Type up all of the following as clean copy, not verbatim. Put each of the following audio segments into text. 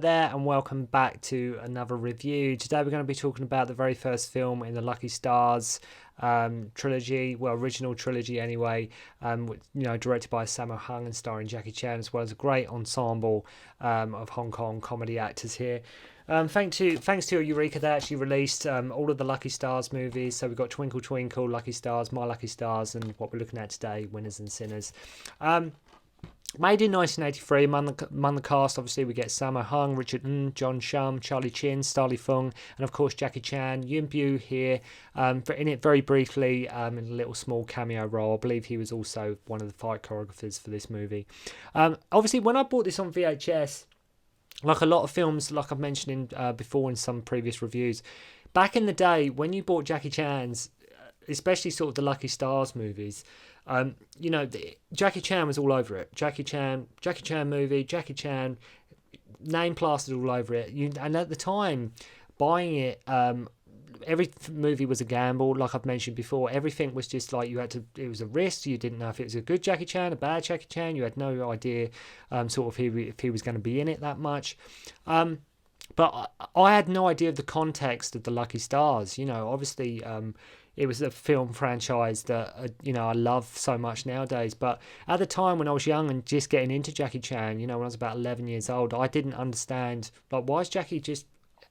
there, and welcome back to another review. Today we're going to be talking about the very first film in the Lucky Stars trilogy, well, original trilogy anyway, directed by Sammo and starring Jackie Chan, as well as a great ensemble of Hong Kong comedy actors here. Thanks to Eureka, they actually released all of the Lucky Stars movies. So we've got Twinkle Twinkle, Lucky Stars, My Lucky Stars, and what we're looking at today, Winners and Sinners. Made in 1983, among the cast, obviously, we get Sammo Hung, Richard Ng, John Shum, Charlie Chin, Stanley Fung, and of course Jackie Chan. Yuen Biao here, in it very briefly, in a little small cameo role. I believe he was also one of the fight choreographers for this movie. Obviously, when I bought this on VHS, like a lot of films, like I've mentioned before in some previous reviews, back in the day, when you bought Jackie Chan's, especially sort of the Lucky Stars movies, Jackie Chan was all over it. Jackie Chan movie, Jackie Chan, name plastered all over it. And at the time, buying it, every movie was a gamble. Like I've mentioned before, everything was just like it was a risk. You didn't know if it was a good Jackie Chan, a bad Jackie Chan. You had no idea, if he was going to be in it that much. But I had no idea of the context of the Lucky Stars. Obviously, it was a film franchise that I love so much nowadays. But at the time when I was young and just getting into Jackie Chan, when I was about 11 years old, I didn't understand, like, why is Jackie just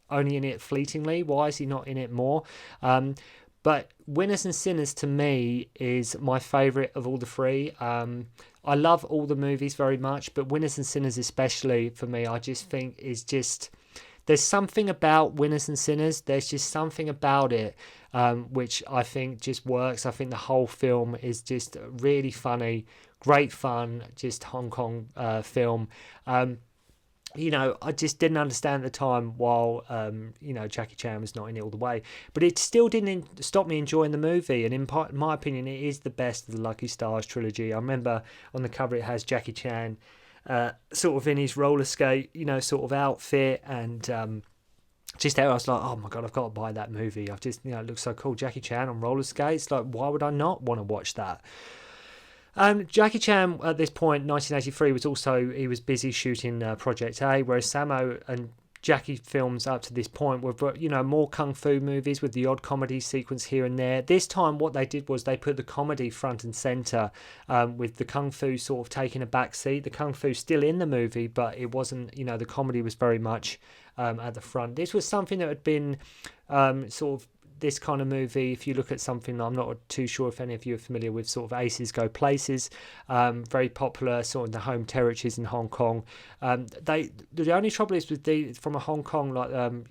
only in it fleetingly? Why is he not in it more? But Winners and Sinners to me is my favourite of all the three. I love all the movies very much, but Winners and Sinners especially for me, I just think is just... There's something about Winners and Sinners. There's just something about it which I think just works. I think the whole film is just really funny, great fun, just Hong Kong film. I just didn't understand at the time while, Jackie Chan was not in it all the way. But it still didn't stop me enjoying the movie. And in my opinion, it is the best of the Lucky Stars trilogy. I remember on the cover it has Jackie Chan sort of in his roller skate, sort of outfit, and just there I was like, oh my god, I've got to buy that movie. I've just, it looks so cool, Jackie Chan on roller skates. Like, why would I not want to watch that? Jackie Chan at this point, 1983, he was busy shooting Project A, whereas Sammo and Jackie films up to this point were, more kung fu movies with the odd comedy sequence here and there. This time what they did was they put the comedy front and centre, with the kung fu sort of taking a back seat. The kung fu still in the movie, but it wasn't, the comedy was very much at the front. This was something that had been sort of this kind of movie. If you look at something, I'm not too sure if any of you are familiar with sort of Aces Go Places, very popular sort of the home territories in Hong Kong. The only trouble is with from a Hong Kong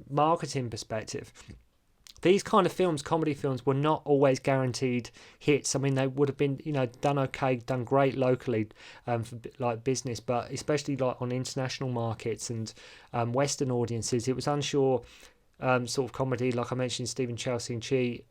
marketing perspective, these kind of films, comedy films, were not always guaranteed hits. I mean, they would have been, done okay, done great locally for like business, but especially like on international markets and Western audiences, it was unsure. Sort of comedy, like I mentioned, Stephen Chelsea and Chi,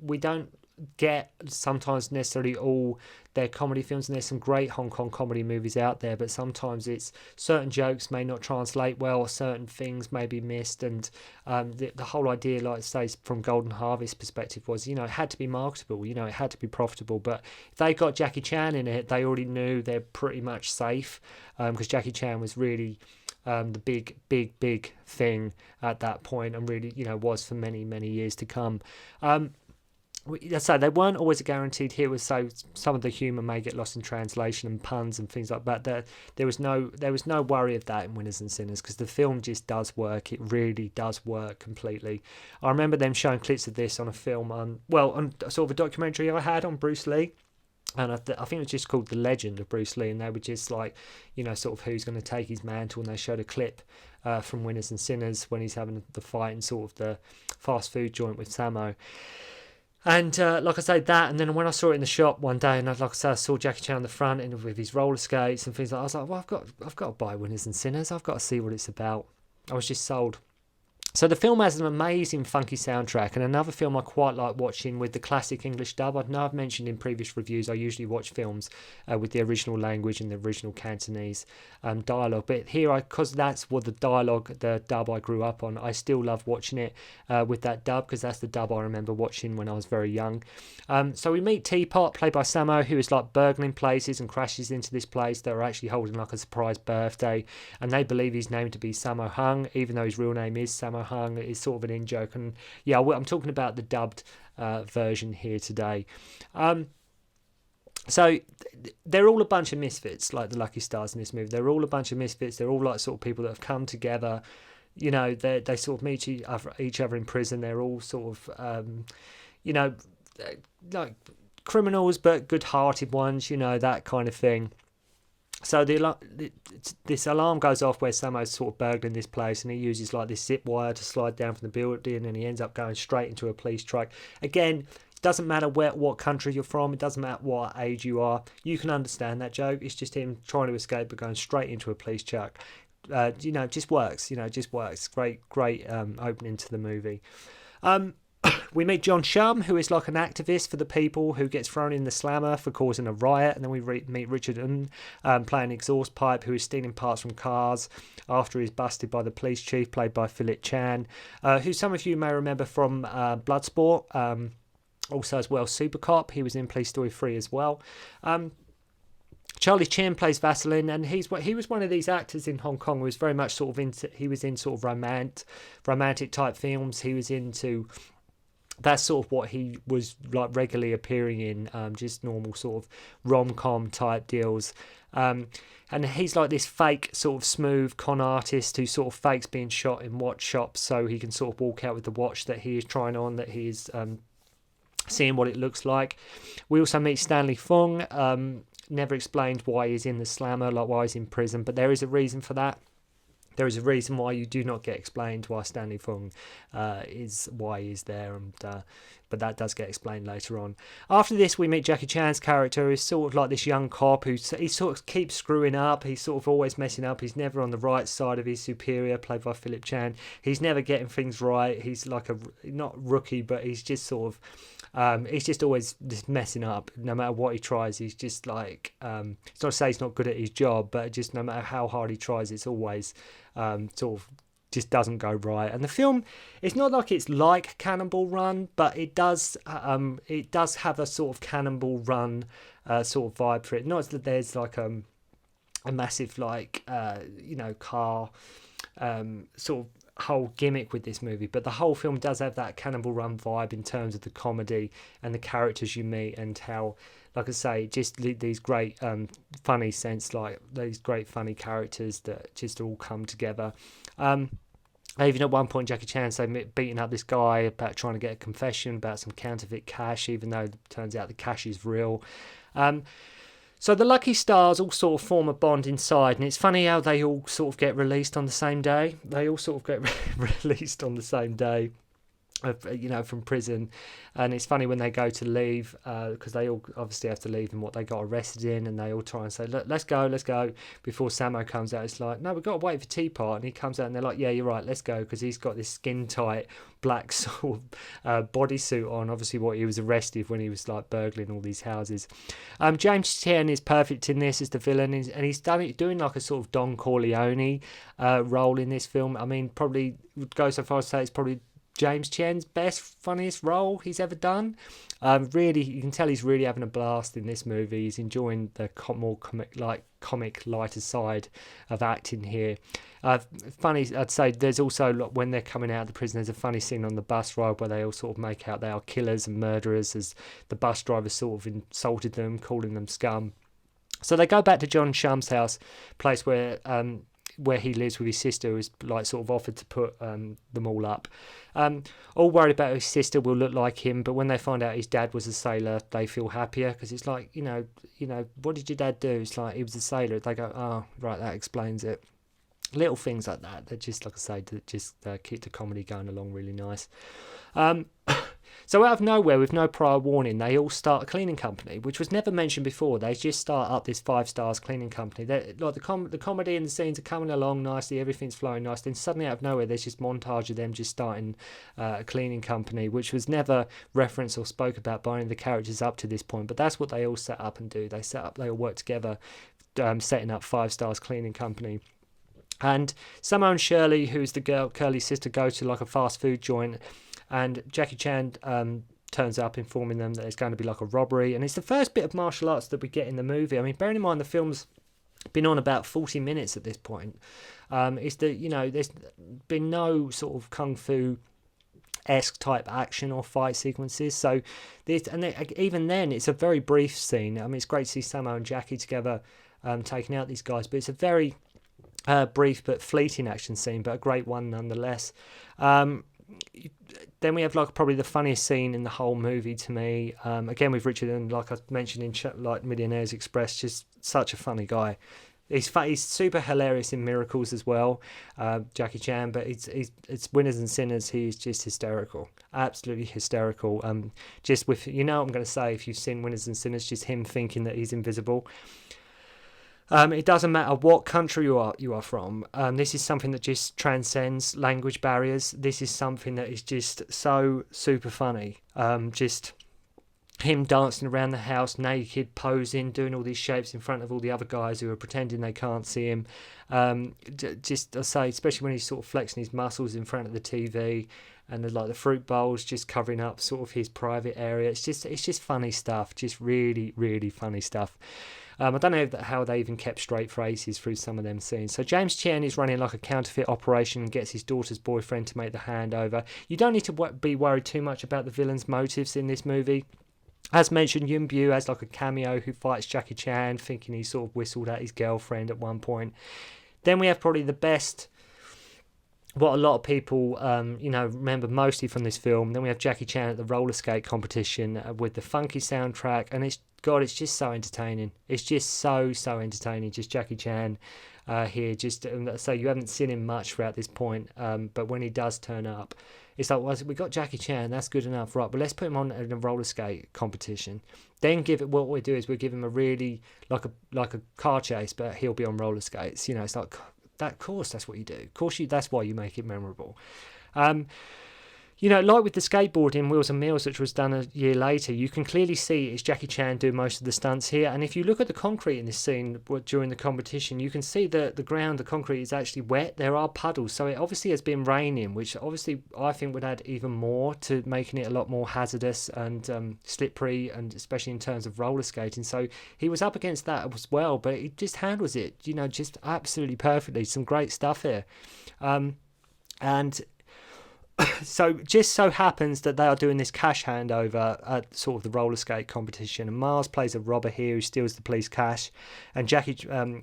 we don't get sometimes necessarily all their comedy films, and there's some great Hong Kong comedy movies out there, but sometimes it's certain jokes may not translate well, or certain things may be missed, and the whole idea, like say from Golden Harvest perspective, was it had to be marketable, it had to be profitable. But if they got Jackie Chan in it, they already knew they're pretty much safe, because Jackie Chan was really the big thing at that point, and really was for many years to come. So they weren't always a guaranteed hit, so some of the humour may get lost in translation and puns and things like that. There was no worry of that in Winners and Sinners, because the film just does work. It really does work completely. I remember them showing clips of this on a film on sort of a documentary I had on Bruce Lee. And I think it was just called The Legend of Bruce Lee, and they were just like, sort of who's going to take his mantle, and they showed a clip from Winners and Sinners when he's having the fight in sort of the fast food joint with Sammo. And like I say, that, and then when I saw it in the shop one day, and like I say, I saw Jackie Chan on the front and with his roller skates and things like that, I was like, well, I've got to buy Winners and Sinners. I've got to see what it's about. I was just sold. So the film has an amazing funky soundtrack, and another film I quite like watching with the classic English dub. I know I've mentioned in previous reviews I usually watch films with the original language and the original Cantonese dialogue, but here, because that's what the dialogue, the dub I grew up on, I still love watching it with that dub, because that's the dub I remember watching when I was very young. So we meet Teapot, played by Sammo, who is like burgling places and crashes into this place that are actually holding like a surprise birthday, and they believe his name to be Sammo Hung, even though his real name is Sammo Hung. It's sort of an in-joke, and yeah, I'm talking about the dubbed version here today. So they're all a bunch of misfits, like the Lucky Stars in this movie. They're all a bunch of misfits. They're all like sort of people that have come together. You know, they sort of meet each other in prison. They're all sort of, you know, like criminals, but good-hearted ones. You know, that kind of thing. So this alarm goes off where Sammo's sort of burgling this place, and he uses like this zip wire to slide down from the building, and he ends up going straight into a police truck. Again, it doesn't matter what country you're from, it doesn't matter what age you are, you can understand that joke. It's just him trying to escape but going straight into a police truck. You know, just works. You know, just works. Great opening to the movie. We meet John Shum, who is like an activist for the people, who gets thrown in the slammer for causing a riot. And then we meet Richard Un, playing exhaust pipe, who is stealing parts from cars after he's busted by the police chief, played by Philip Chan, who some of you may remember from Bloodsport, also as well Super Cop. He was in Police Story 3 as well. Charlie Chin plays Vaseline, and he was one of these actors in Hong Kong who was very much sort of he was in sort of romantic type films. He was into, that's sort of what he was like regularly appearing in, just normal sort of rom-com type deals. And he's like this fake sort of smooth con artist who sort of fakes being shot in watch shops so he can sort of walk out with the watch that he is trying on, that he is seeing what it looks like. We also meet Stanley Fung. Never explained why he's in the slammer, like why he's in prison, but there is a reason for that. There is a reason why you do not get explained why Stanley Fung is why he's there, and but that does get explained later on. After this, we meet Jackie Chan's character, who's sort of like this young cop who he sort of keeps screwing up. He's sort of always messing up. He's never on the right side of his superior, played by Philip Chan. He's never getting things right. He's like not rookie, but he's just sort of he's just always just messing up. No matter what he tries, he's just like it's not to say he's not good at his job, but just no matter how hard he tries, it's always sort of just doesn't go right. And the film, it's not like it's like Cannonball Run, but it does have a sort of Cannonball Run sort of vibe for it. Not that there's like a massive like car sort of whole gimmick with this movie, but the whole film does have that Cannonball Run vibe in terms of the comedy and the characters you meet, and how, like I say, just these great funny sense, like these great funny characters that just all come together. Even at one point, Jackie Chan's beating up this guy about trying to get a confession about some counterfeit cash, even though it turns out the cash is real. So the Lucky Stars all sort of form a bond inside, and it's funny how they all sort of get released on the same day. They all sort of get released on the same day, from prison. And it's funny when they go to leave, because they all obviously have to leave in what they got arrested in, and they all try and say, look, let's go, before Sammo comes out. It's like, no, we've got to wait for Teapot, and he comes out and they're like, yeah, you're right, let's go, because he's got this skin tight black sort of bodysuit on, obviously what he was arrested when he was like burgling all these houses. James Chen is perfect in this as the villain, and he's doing like a sort of Don Corleone role in this film. I mean, probably would go so far as to say it's probably James Chen's best, funniest role he's ever done. Really, you can tell he's really having a blast in this movie. He's enjoying the more comic, lighter side of acting here. Funny, I'd say there's also, when they're coming out of the prison, there's a funny scene on the bus ride where they all sort of make out they are killers and murderers, as the bus driver sort of insulted them, calling them scum. So they go back to John Shum's house, place where he lives with his sister, who's like sort of offered to put them all up. All worried about his sister will look like him, but when they find out his dad was a sailor, they feel happier, because it's like, you know, what did your dad do? It's like, he was a sailor. They go, oh, right, that explains it. Little things like that just, like I say, that just keep the comedy going along really nice. So out of nowhere, with no prior warning, they all start a cleaning company, which was never mentioned before. They just start up this 5 stars cleaning company. Like the comedy and the scenes are coming along nicely, everything's flowing nice. Then suddenly out of nowhere, there's just montage of them just starting a cleaning company, which was never referenced or spoke about by any of the characters up to this point. But that's what they all set up and do. They all work together, setting up 5 stars cleaning company. And Sammo and Shirley, who's the girl, Curly's sister, go to like a fast food joint, and Jackie Chan turns up informing them that it's going to be like a robbery. And it's the first bit of martial arts that we get in the movie. I mean, bearing in mind the film's been on about 40 minutes at this point. There's been no sort of kung fu esque type action or fight sequences. So even then, it's a very brief scene. I mean, it's great to see Sammo and Jackie together taking out these guys, but it's a very brief but fleeting action scene, but a great one nonetheless. Then we have like probably the funniest scene in the whole movie to me. Again with Richard, and like I mentioned in like Millionaires Express, just such a funny guy. He's super hilarious in Miracles as well, Jackie Chan. But it's Winners and Sinners. He's just hysterical, absolutely hysterical. Just with what I'm going to say, if you've seen Winners and Sinners, just him thinking that he's invisible. It doesn't matter what country you are from. This is something that just transcends language barriers. This is something that is just so super funny. Just him dancing around the house naked, posing, doing all these shapes in front of all the other guys who are pretending they can't see him. Just I say, especially when he's sort of flexing his muscles in front of the TV, and the fruit bowls just covering up sort of his private area. It's just funny stuff. Just really, really funny stuff. I don't know how they even kept straight faces through some of them scenes. So James Chan is running like a counterfeit operation and gets his daughter's boyfriend to make the handover. You don't need to be worried too much about the villain's motives in this movie. As mentioned, Yun Bu has like a cameo who fights Jackie Chan, thinking he sort of whistled at his girlfriend at one point. Then we have probably the best, what a lot of people remember mostly from this film. Then we have Jackie Chan at the roller skate competition with the funky soundtrack, and it's just so entertaining. It's just so entertaining. Just Jackie Chan here. Just so you haven't seen him much throughout this point, but when he does turn up, it's like, well, we got Jackie Chan, that's good enough, right? But let's put him on in a roller skate competition. Then what we do is we give him a really like a car chase, but he'll be on roller skates. It's like that. Of course, that's what you do. Of course, that's why you make it memorable. Like with the skateboarding Wheels and Meals, which was done a year later, you can clearly see it's Jackie Chan doing most of the stunts here. And if you look at the concrete in this scene during the competition, you can see that the concrete is actually wet. There are puddles. So it obviously has been raining, which obviously I think would add even more to making it a lot more hazardous and slippery, and especially in terms of roller skating. So he was up against that as well, but he just handles it, just absolutely perfectly. Some great stuff here. And so just so happens that they are doing this cash handover at sort of the roller skate competition, and Mars plays a robber here who steals the police cash, and Jackie Chan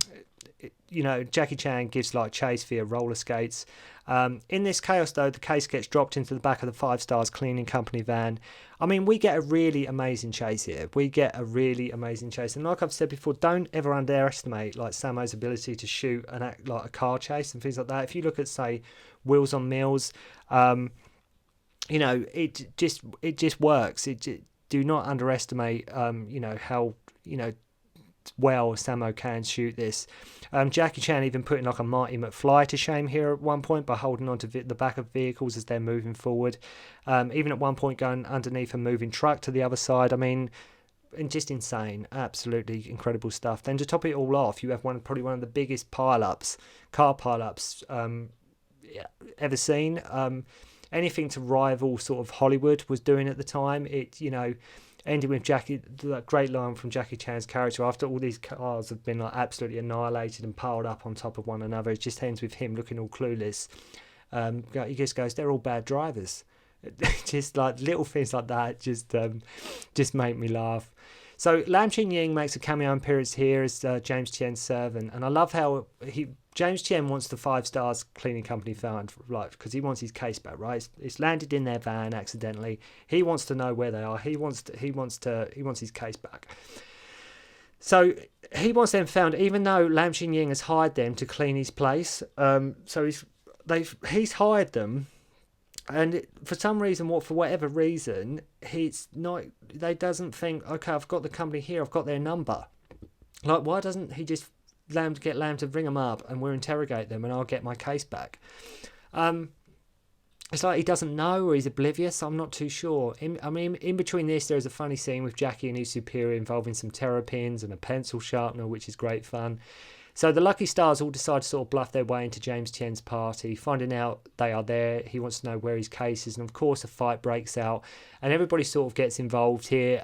gives like chase via roller skates. In this chaos though, the case gets dropped into the back of the 5 stars cleaning company van. I mean, we get a really amazing chase here. And like I've said before, don't ever underestimate like Sammo's ability to shoot and act like a car chase and things like that. If you look at, say, Wheels on Meals, it just works. Do not underestimate how well Sammo can shoot this. Jackie Chan even putting like a Marty McFly to shame here at one point by holding onto the back of vehicles as they're moving forward. Even at one point going underneath a moving truck to the other side. I mean, and just insane, absolutely incredible stuff. Then to top it all off, you have probably one of the biggest car pile-ups ever seen. Anything to rival sort of Hollywood was doing at the time. It ending with that great line from Jackie Chan's character after all these cars have been like absolutely annihilated and piled up on top of one another. It just ends with him looking all clueless. He just goes, "They're all bad drivers." Just like little things like that just make me laugh. So Lam Ching Ying makes a cameo appearance here as James Tien's servant, and I love how James Tien wants the 5 stars cleaning company found, right? Because he wants his case back, right? It's landed in their van accidentally. He wants to know where they are. He wants his case back. So he wants them found, even though Lam Ching Ying has hired them to clean his place. So he's hired them. And for some reason, for whatever reason, he's not. They doesn't think, okay, I've got the company here, I've got their number. Like, why doesn't he just get Lamb to bring them up and we'll interrogate them and I'll get my case back? It's like he doesn't know or he's oblivious. I'm not too sure. In between this, there's a funny scene with Jackie and his superior involving some terrapins and a pencil sharpener, which is great fun. So the Lucky Stars all decide to sort of bluff their way into James Tien's party. Finding out they are there, he wants to know where his case is. And of course, a fight breaks out and everybody sort of gets involved here.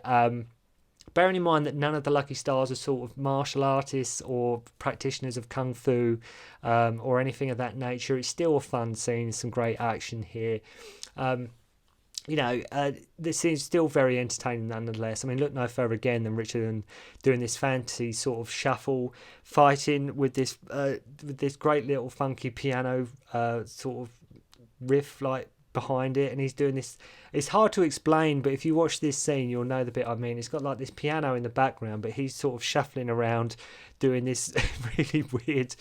Bearing in mind that none of the Lucky Stars are sort of martial artists or practitioners of Kung Fu or anything of that nature, it's still a fun scene, some great action here. This is still very entertaining nonetheless. I mean, look no further again than Richard doing this fantasy sort of shuffle, fighting with this great little funky piano sort of riff like behind it, and he's doing this. It's hard to explain, but if you watch this scene you'll know the bit I mean. It's got like this piano in the background, but he's sort of shuffling around doing this really weird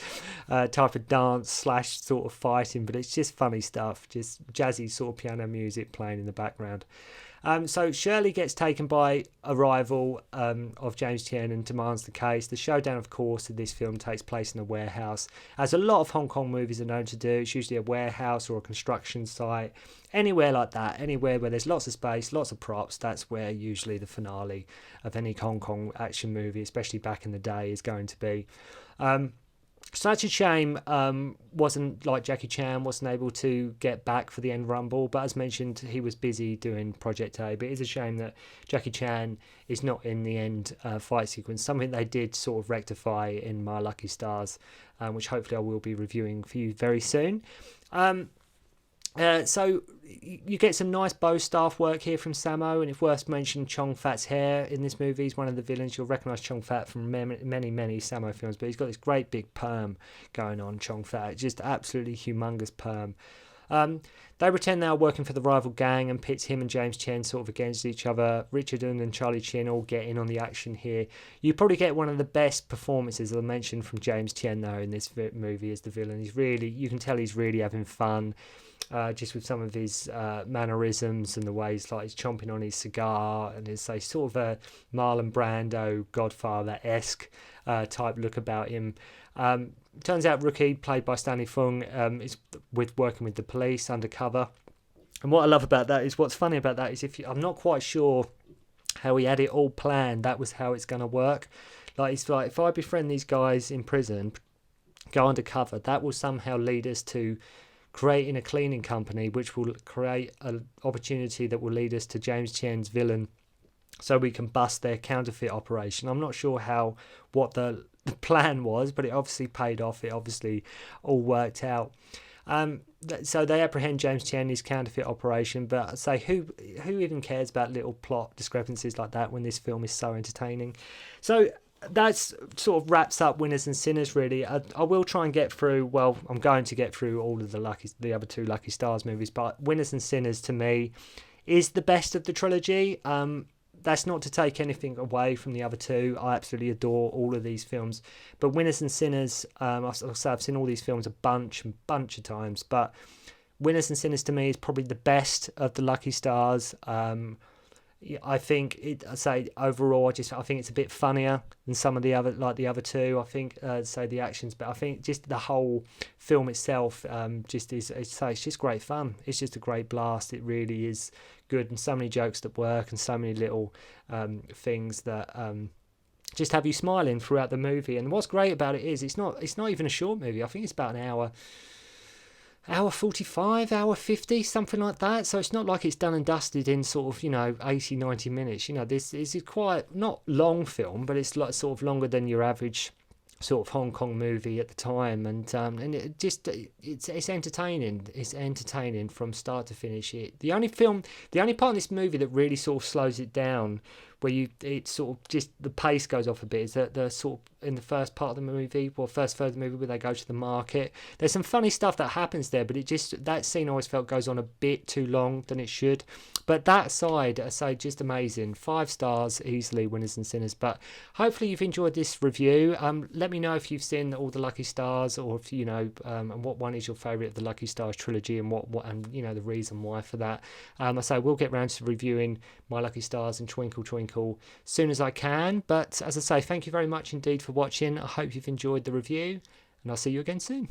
type of dance / sort of fighting, but it's just funny stuff, just jazzy sort of piano music playing in the background. So Shirley gets taken by a rival of James Tien and demands the case. The showdown, of course, of this film takes place in a warehouse, as a lot of Hong Kong movies are known to do. It's usually a warehouse or a construction site, anywhere like that, anywhere where there's lots of space, lots of props. That's where usually the finale of any Hong Kong action movie, especially back in the day, is going to be. Such a shame wasn't like Jackie Chan wasn't able to get back for the end rumble, but as mentioned, he was busy doing Project A. But it is a shame that Jackie Chan is not in the end fight sequence, something they did sort of rectify in My Lucky Stars, which hopefully I will be reviewing for you very soon. So you get some nice bow staff work here from Sammo, and it's worth mentioning Chong Fat's hair in this movie. He's one of the villains. You'll recognise Chong Fat from many Sammo films, but he's got this great big perm going on, Chong Fat. Just absolutely humongous perm. They pretend they are working for the rival gang and pits him and James Tien sort of against each other. Richard and Charlie Chin all get in on the action here. You probably get one of the best performances, as I mentioned, from James Tien though in this movie as the villain. You can tell he's really having fun. Just with some of his mannerisms and the ways like he's chomping on his cigar, and it's a sort of a Marlon Brando Godfather-esque type look about him. Turns out Rookie, played by Stanley Fung, is working with the police undercover. And what I love about that is, what's funny about that is, I'm not quite sure how he had it all planned. That was how it's going to work. Like, it's like, if I befriend these guys in prison, go undercover, that will somehow lead us to creating a cleaning company, which will create an opportunity that will lead us to James Tien's villain, so we can bust their counterfeit operation. I'm not sure what the plan was, but it obviously paid off. It obviously all worked out. So they apprehend James Tien, his counterfeit operation, but I say, who even cares about little plot discrepancies like that when this film is so entertaining? So that's sort of wraps up Winners and Sinners, really. I will try and get through, well, I'm going to get through all of the other two Lucky Stars movies, but Winners and Sinners to me is the best of the trilogy. That's not to take anything away from the other two. I absolutely adore all of these films, but Winners and Sinners, I've seen all these films a bunch of times, but Winners and Sinners to me is probably the best of the Lucky Stars. I think overall, I think it's a bit funnier than some of the other two. I think the actions, but I think just the whole film itself it's just great fun. It's just a great blast. It really is good, and so many jokes that work, and so many little things that just have you smiling throughout the movie. And what's great about it is it's not even a short movie. I think it's about an hour 45, hour 50, something like that. So it's not like it's done and dusted in sort of 80, 90 minutes. This is quite not long film, but it's like sort of longer than your average sort of Hong Kong movie at the time, and it just it's entertaining. It's entertaining from start to finish. The only part of this movie that really sort of slows it down where it sort of just the pace goes off a bit. Is that the sort of in the first part of the movie, or first third of the movie, where they go to the market. There's some funny stuff that happens there, but that scene I always felt goes on a bit too long than it should. But that aside, I say just amazing. 5 stars easily, winners and sinners. But hopefully you've enjoyed this review. Let me know if you've seen all the Lucky Stars, or if you know, and what one is your favourite of the Lucky Stars trilogy, and what and you know the reason why for that. I say we'll get round to reviewing My Lucky Stars and Twinkle Twinkle soon as I can. But as I say, thank you very much indeed for watching. I hope you've enjoyed the review, and I'll see you again soon.